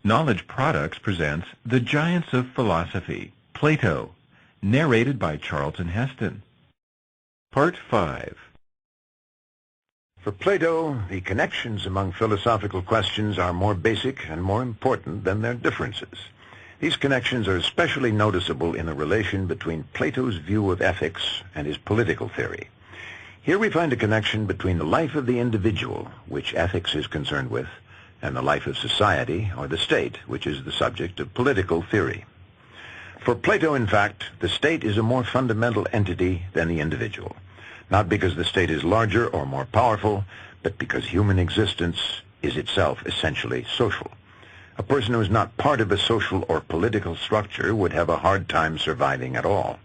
Knowledge Products presents The Giants of Philosophy, Plato, narrated by Charlton Heston. Part 5. For Plato, the connections among philosophical questions are more basic and more important than their differences. These connections are especially noticeable in the relation between Plato's view of ethics and his political theory. Here we find a connection between the life of the individual, which ethics is concerned with, and the life of society, or the state, which is the subject of political theory. For Plato, in fact, the state is a more fundamental entity than the individual, not because the state is larger or more powerful, but because human existence is itself essentially social. A person who is not part of a social or political structure would have a hard time surviving at all.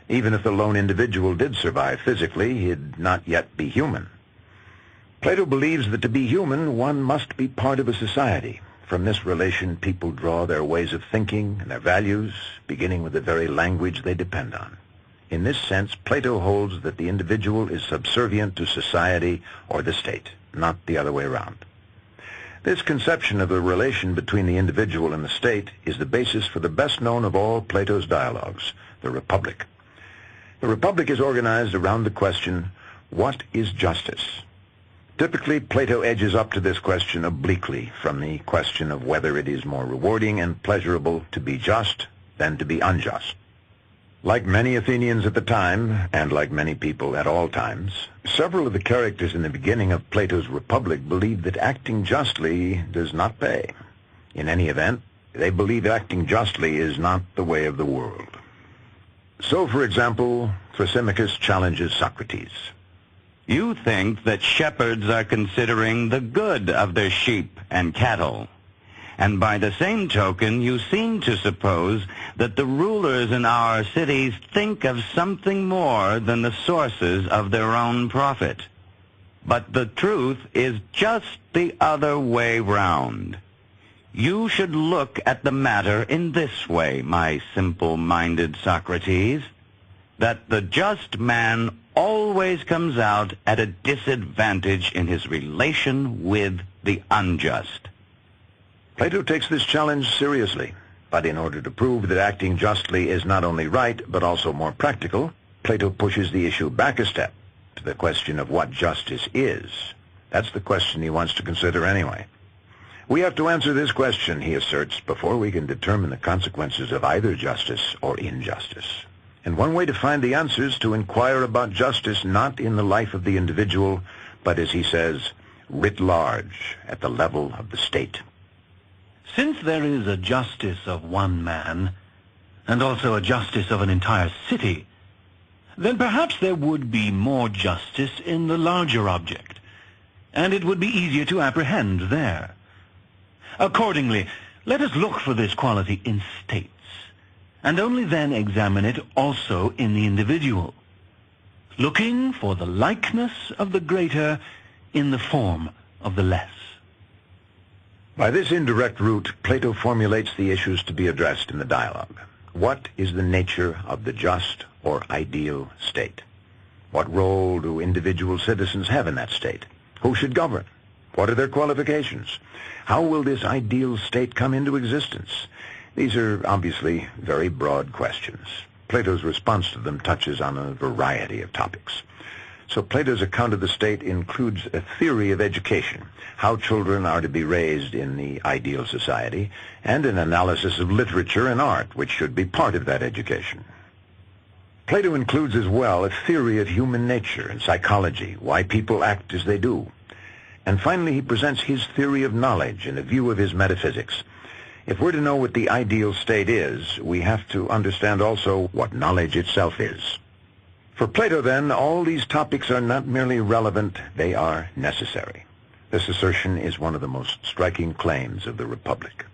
Even if the lone individual did survive physically, he'd not yet be human. Plato believes that to be human, one must be part of a society. From this relation, people draw their ways of thinking and their values, beginning with the very language they depend on. In this sense, Plato holds that the individual is subservient to society or the state, not the other way around. This conception of the relation between the individual and the state is the basis for the best known of all Plato's dialogues, the Republic. The Republic is organized around the question, what is justice? Typically, Plato edges up to this question obliquely from the question of whether it is more rewarding and pleasurable to be just than to be unjust. Like many Athenians at the time, and like many people at all times, several of the characters in the beginning of Plato's Republic believe that acting justly does not pay. In any event, they believe acting justly is not the way of the world. So, for example, Thrasymachus challenges Socrates. You think that shepherds are considering the good of their sheep and cattle, and by the same token you seem to suppose that the rulers in our cities think of something more than the sources of their own profit. But the truth is just the other way round. You should look at the matter in this way, my simple-minded Socrates, that the just man always comes out at a disadvantage in his relation with the unjust. Plato takes this challenge seriously, but in order to prove that acting justly is not only right, but also more practical, Plato pushes the issue back a step to the question of what justice is. That's the question he wants to consider anyway. We have to answer this question, he asserts, before we can determine the consequences of either justice or injustice. And one way to find the answer is to inquire about justice not in the life of the individual, but, as he says, writ large, at the level of the state. Since there is a justice of one man, and also a justice of an entire city, then perhaps there would be more justice in the larger object, and it would be easier to apprehend there. Accordingly, let us look for this quality in states, and only then examine it also in the individual, looking for the likeness of the greater in the form of the less. By this indirect route, Plato formulates the issues to be addressed in the dialogue. What is the nature of the just or ideal state? What role do individual citizens have in that state? Who should govern? What are their qualifications? How will this ideal state come into existence? These are obviously very broad questions. Plato's response to them touches on a variety of topics. So Plato's account of the state includes a theory of education, how children are to be raised in the ideal society, and an analysis of literature and art, which should be part of that education. Plato includes as well a theory of human nature and psychology, why people act as they do. And finally, he presents his theory of knowledge and a view of his metaphysics. If we're to know what the ideal state is, we have to understand also what knowledge itself is. For Plato, then, all these topics are not merely relevant, they are necessary. This assertion is one of the most striking claims of the Republic.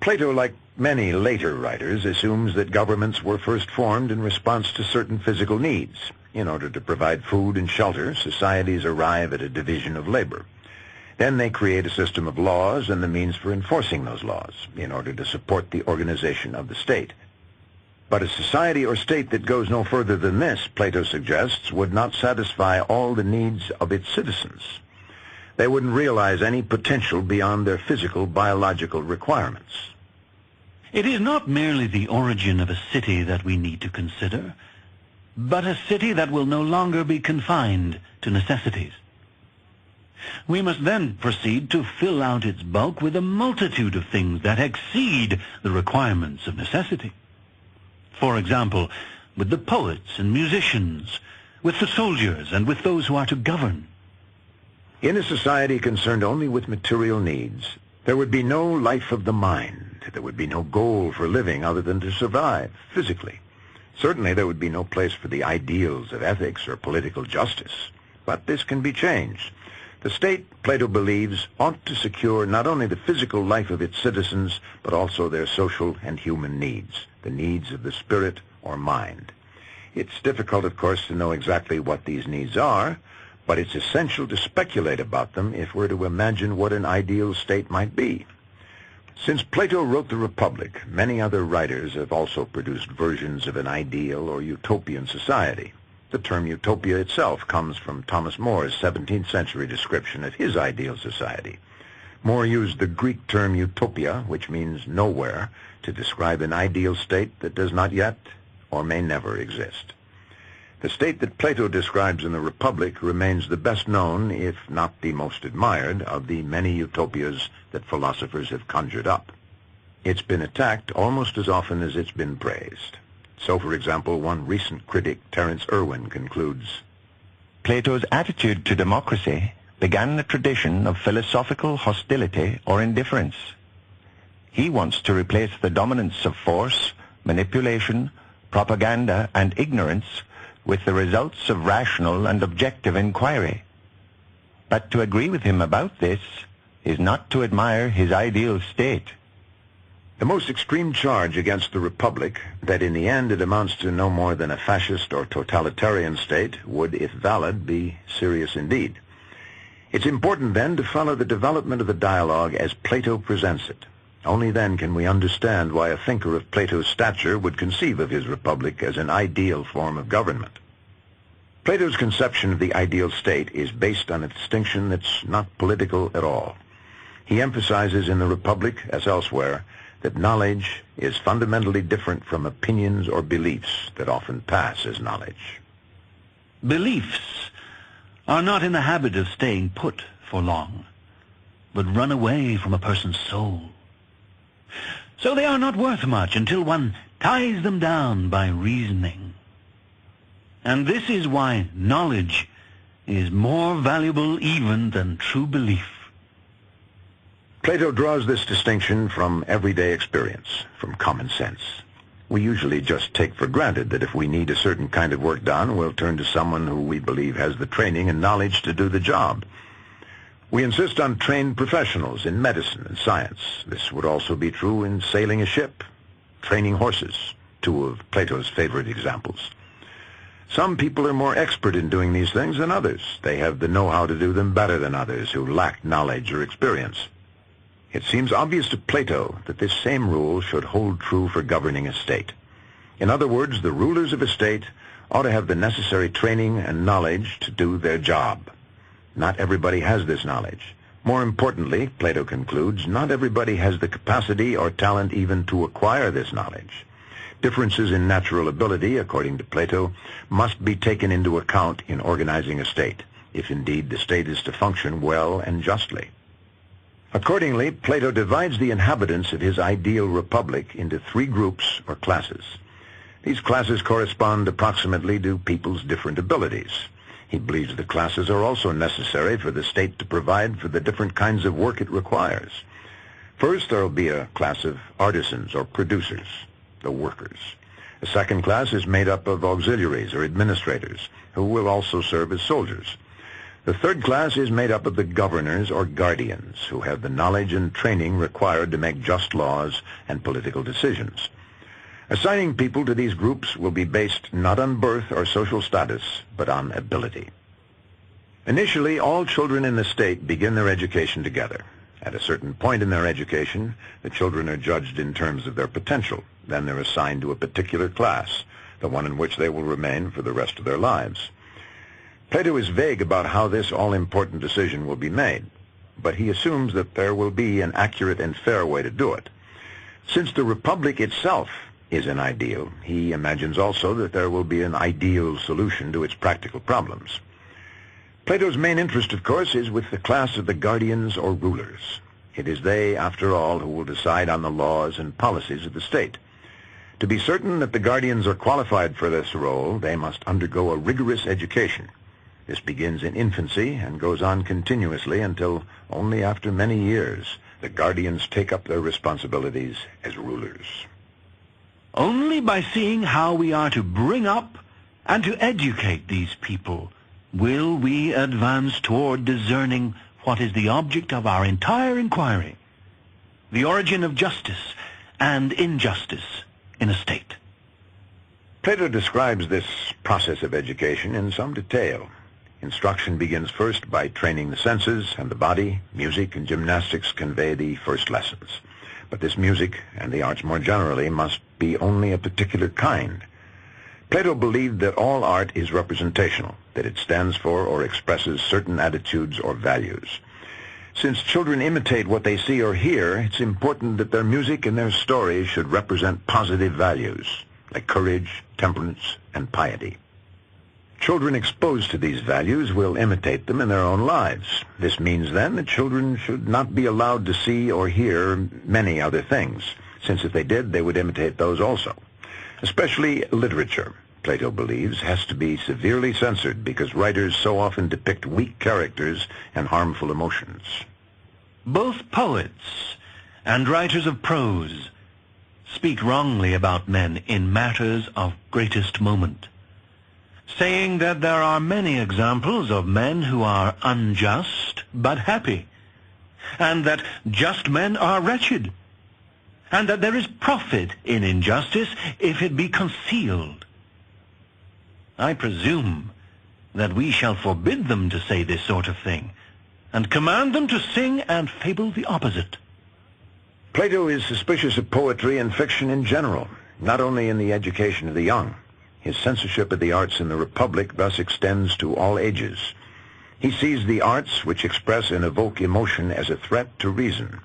Plato, like many later writers, assumes that governments were first formed in response to certain physical needs. In order to provide food and shelter, societies arrive at a division of labor. Then they create a system of laws and the means for enforcing those laws in order to support the organization of the state. But a society or state that goes no further than this, Plato suggests, would not satisfy all the needs of its citizens. They wouldn't realize any potential beyond their physical, biological requirements. It is not merely the origin of a city that we need to consider, but a city that will no longer be confined to necessities. We must then proceed to fill out its bulk with a multitude of things that exceed the requirements of necessity. For example, with the poets and musicians, with the soldiers, and with those who are to govern. In a society concerned only with material needs, there would be no life of the mind. There would be no goal for living other than to survive physically. Certainly there would be no place for the ideals of ethics or political justice. But this can be changed. The state, Plato believes, ought to secure not only the physical life of its citizens, but also their social and human needs, the needs of the spirit or mind. It's difficult, of course, to know exactly what these needs are, but it's essential to speculate about them if we're to imagine what an ideal state might be. Since Plato wrote the Republic, many other writers have also produced versions of an ideal or utopian society. The term utopia itself comes from Thomas More's 17th century description of his ideal society. More used the Greek term utopia, which means nowhere, to describe an ideal state that does not yet or may never exist. The state that Plato describes in the Republic remains the best known, if not the most admired, of the many utopias that philosophers have conjured up. It's been attacked almost as often as it's been praised. So, for example, one recent critic, Terence Irwin, concludes, Plato's attitude to democracy began the tradition of philosophical hostility or indifference. He wants to replace the dominance of force, manipulation, propaganda, and ignorance with the results of rational and objective inquiry. But to agree with him about this is not to admire his ideal state. The most extreme charge against the Republic, that in the end it amounts to no more than a fascist or totalitarian state, would, if valid, be serious indeed. It's important, then, to follow the development of the dialogue as Plato presents it. Only then can we understand why a thinker of Plato's stature would conceive of his Republic as an ideal form of government. Plato's conception of the ideal state is based on a distinction that's not political at all. He emphasizes in the Republic, as elsewhere, that knowledge is fundamentally different from opinions or beliefs that often pass as knowledge. Beliefs are not in the habit of staying put for long, but run away from a person's soul. So they are not worth much until one ties them down by reasoning. And this is why knowledge is more valuable even than true belief. Plato draws this distinction from everyday experience, from common sense. We usually just take for granted that if we need a certain kind of work done, we'll turn to someone who we believe has the training and knowledge to do the job. We insist on trained professionals in medicine and science. This would also be true in sailing a ship, training horses, two of Plato's favorite examples. Some people are more expert in doing these things than others. They have the know-how to do them better than others who lack knowledge or experience. It seems obvious to Plato that this same rule should hold true for governing a state. In other words, the rulers of a state ought to have the necessary training and knowledge to do their job. Not everybody has this knowledge. More importantly, Plato concludes, not everybody has the capacity or talent even to acquire this knowledge. Differences in natural ability, according to Plato, must be taken into account in organizing a state, if indeed the state is to function well and justly. Accordingly, Plato divides the inhabitants of his ideal republic into three groups or classes. These classes correspond approximately to people's different abilities. He believes the classes are also necessary for the state to provide for the different kinds of work it requires. First, there will be a class of artisans or producers, the workers. A second class is made up of auxiliaries or administrators, who will also serve as soldiers. The third class is made up of the governors or guardians, who have the knowledge and training required to make just laws and political decisions. Assigning people to these groups will be based not on birth or social status, but on ability. Initially, all children in the state begin their education together. At a certain point in their education, the children are judged in terms of their potential. Then they're assigned to a particular class, the one in which they will remain for the rest of their lives. Plato is vague about how this all-important decision will be made, but he assumes that there will be an accurate and fair way to do it. Since the Republic itself is an ideal, he imagines also that there will be an ideal solution to its practical problems. Plato's main interest, of course, is with the class of the guardians or rulers. It is they, after all, who will decide on the laws and policies of the state. To be certain that the guardians are qualified for this role, they must undergo a rigorous education. This begins in infancy and goes on continuously until only after many years the guardians take up their responsibilities as rulers. Only by seeing how we are to bring up and to educate these people will we advance toward discerning what is the object of our entire inquiry, the origin of justice and injustice in a state. Plato describes this process of education in some detail. Instruction begins first by training the senses and the body. Music and gymnastics convey the first lessons. But this music, and the arts more generally, must be only a particular kind. Plato believed that all art is representational, that it stands for or expresses certain attitudes or values. Since children imitate what they see or hear, it's important that their music and their stories should represent positive values, like courage, temperance, and piety. Children exposed to these values will imitate them in their own lives. This means, then, that children should not be allowed to see or hear many other things, since if they did, they would imitate those also. Especially literature, Plato believes, has to be severely censored because writers so often depict weak characters and harmful emotions. Both poets and writers of prose speak wrongly about men in matters of greatest moment, saying that there are many examples of men who are unjust but happy, and that just men are wretched, and that there is profit in injustice if it be concealed. I presume that we shall forbid them to say this sort of thing, and command them to sing and fable the opposite. Plato is suspicious of poetry and fiction in general, not only in the education of the young. His censorship of the arts in the Republic thus extends to all ages. He sees the arts which express and evoke emotion as a threat to reason.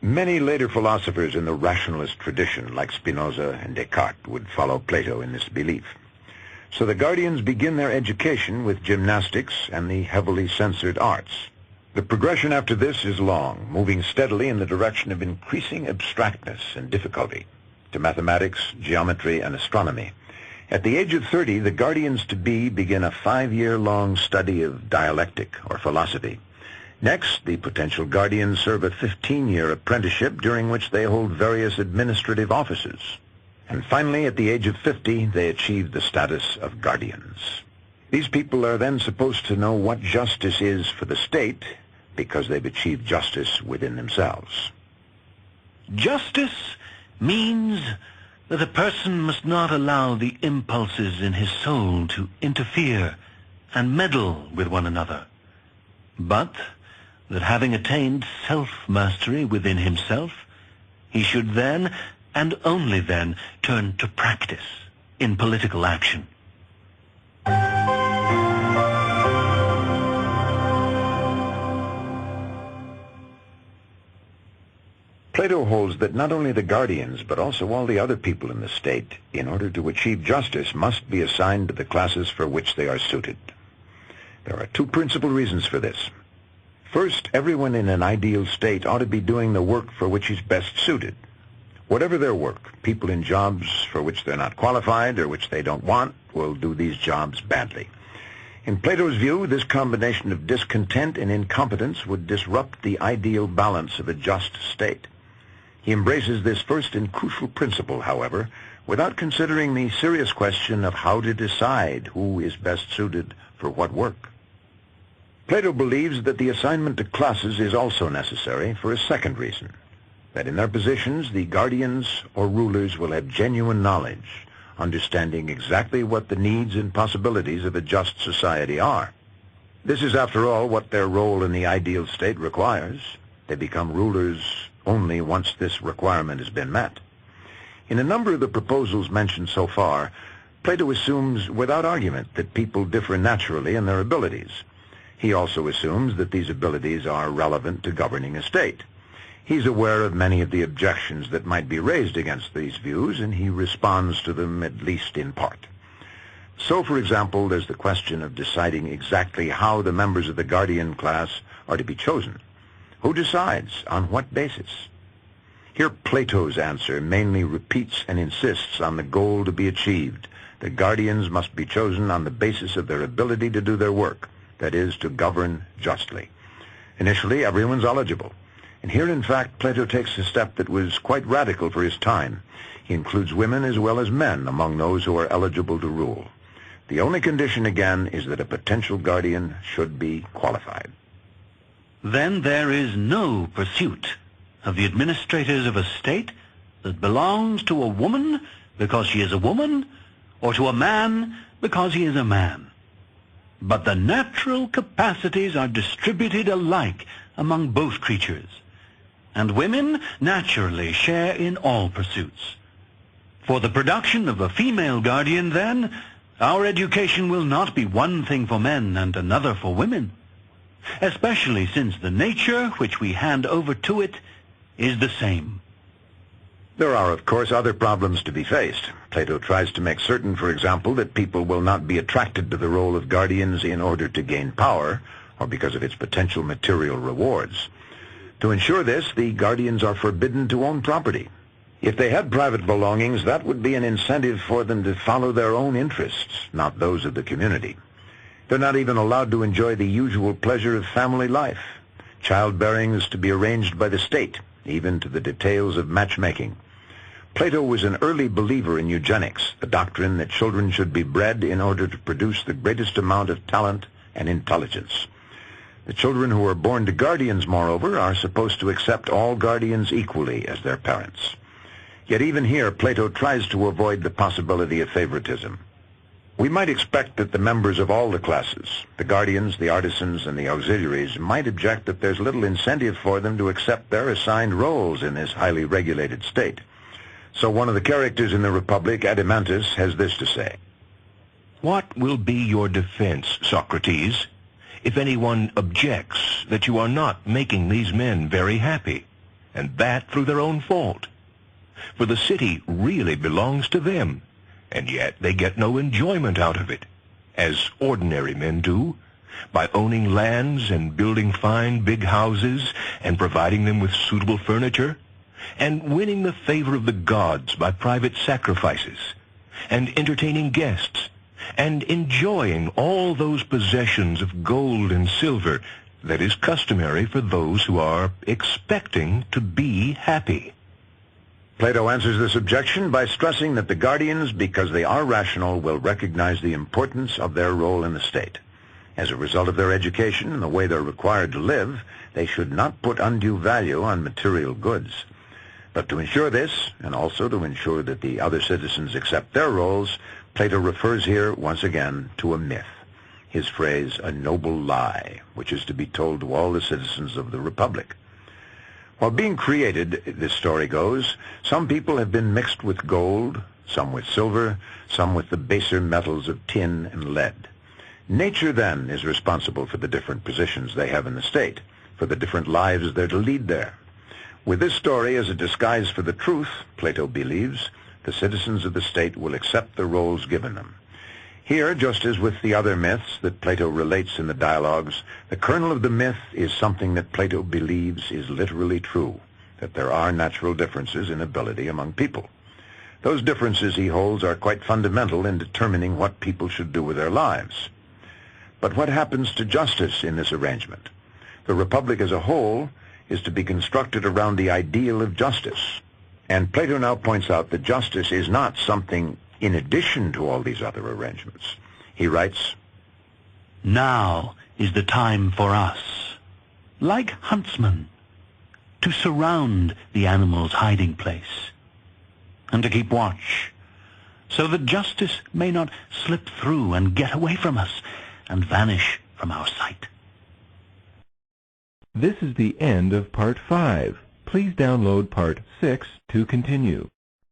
Many later philosophers in the rationalist tradition, like Spinoza and Descartes, would follow Plato in this belief. So the guardians begin their education with gymnastics and the heavily censored arts. The progression after this is long, moving steadily in the direction of increasing abstractness and difficulty, to mathematics, geometry, and astronomy. At the age of 30, the guardians-to-be begin a 5-year-long study of dialectic or philosophy. Next, the potential guardians serve a 15-year apprenticeship during which they hold various administrative offices. And finally, at the age of 50, they achieve the status of guardians. These people are then supposed to know what justice is for the state because they've achieved justice within themselves. Justice means that a person must not allow the impulses in his soul to interfere and meddle with one another, but that having attained self-mastery within himself, he should then, and only then, turn to practice in political action. Plato holds that not only the guardians, but also all the other people in the state, in order to achieve justice, must be assigned to the classes for which they are suited. There are two principal reasons for this. First, everyone in an ideal state ought to be doing the work for which he's best suited. Whatever their work, people in jobs for which they're not qualified or which they don't want will do these jobs badly. In Plato's view, this combination of discontent and incompetence would disrupt the ideal balance of a just state. He embraces this first and crucial principle, however, without considering the serious question of how to decide who is best suited for what work. Plato believes that the assignment to classes is also necessary for a second reason, that in their positions the guardians or rulers will have genuine knowledge, understanding exactly what the needs and possibilities of a just society are. This is, after all, what their role in the ideal state requires. They become rulers only once this requirement has been met. In a number of the proposals mentioned so far, Plato assumes without argument that people differ naturally in their abilities. He also assumes that these abilities are relevant to governing a state. He's aware of many of the objections that might be raised against these views, and he responds to them at least in part. So, for example, there's the question of deciding exactly how the members of the guardian class are to be chosen. Who decides? On what basis? Here Plato's answer mainly repeats and insists on the goal to be achieved. The guardians must be chosen on the basis of their ability to do their work, that is, to govern justly. Initially, everyone's eligible. And here, in fact, Plato takes a step that was quite radical for his time. He includes women as well as men among those who are eligible to rule. The only condition, again, is that a potential guardian should be qualified. Then there is no pursuit of the administrators of a state that belongs to a woman because she is a woman, or to a man because he is a man. But the natural capacities are distributed alike among both creatures, and women naturally share in all pursuits. For the production of a female guardian, then, our education will not be one thing for men and another for women, especially since the nature which we hand over to it is the same. There are, of course, other problems to be faced. Plato tries to make certain, for example, that people will not be attracted to the role of guardians in order to gain power, or because of its potential material rewards. To ensure this, the guardians are forbidden to own property. If they had private belongings, that would be an incentive for them to follow their own interests, not those of the community. They're not even allowed to enjoy the usual pleasure of family life. Childbearing is to be arranged by the state, even to the details of matchmaking. Plato was an early believer in eugenics, the doctrine that children should be bred in order to produce the greatest amount of talent and intelligence. The children who are born to guardians, moreover, are supposed to accept all guardians equally as their parents. Yet even here, Plato tries to avoid the possibility of favoritism. We might expect that the members of all the classes, the guardians, the artisans, and the auxiliaries, might object that there's little incentive for them to accept their assigned roles in this highly regulated state. So one of the characters in the Republic, Adeimantus, has this to say. What will be your defense, Socrates, if anyone objects that you are not making these men very happy, and that through their own fault? For the city really belongs to them, and yet they get no enjoyment out of it, as ordinary men do, by owning lands and building fine big houses and providing them with suitable furniture, and winning the favor of the gods by private sacrifices, and entertaining guests, and enjoying all those possessions of gold and silver that is customary for those who are expecting to be happy. Plato answers this objection by stressing that the guardians, because they are rational, will recognize the importance of their role in the state. As a result of their education and the way they're required to live, they should not put undue value on material goods. But to ensure this, and also to ensure that the other citizens accept their roles, Plato refers here, once again, to a myth. His phrase, a noble lie, which is to be told to all the citizens of the Republic. While being created, this story goes, some people have been mixed with gold, some with silver, some with the baser metals of tin and lead. Nature, then, is responsible for the different positions they have in the state, for the different lives they're to lead there. With this story as a disguise for the truth, Plato believes, the citizens of the state will accept the roles given them. Here, just as with the other myths that Plato relates in the dialogues, the kernel of the myth is something that Plato believes is literally true, that there are natural differences in ability among people. Those differences, he holds, are quite fundamental in determining what people should do with their lives. But what happens to justice in this arrangement? The Republic as a whole is to be constructed around the ideal of justice. And Plato now points out that justice is not something in addition to all these other arrangements. He writes, Now is the time for us, like huntsmen, to surround the animal's hiding place, and to keep watch, so that justice may not slip through and get away from us and vanish from our sight. This is the end of Part 5. Please download Part 6 to continue.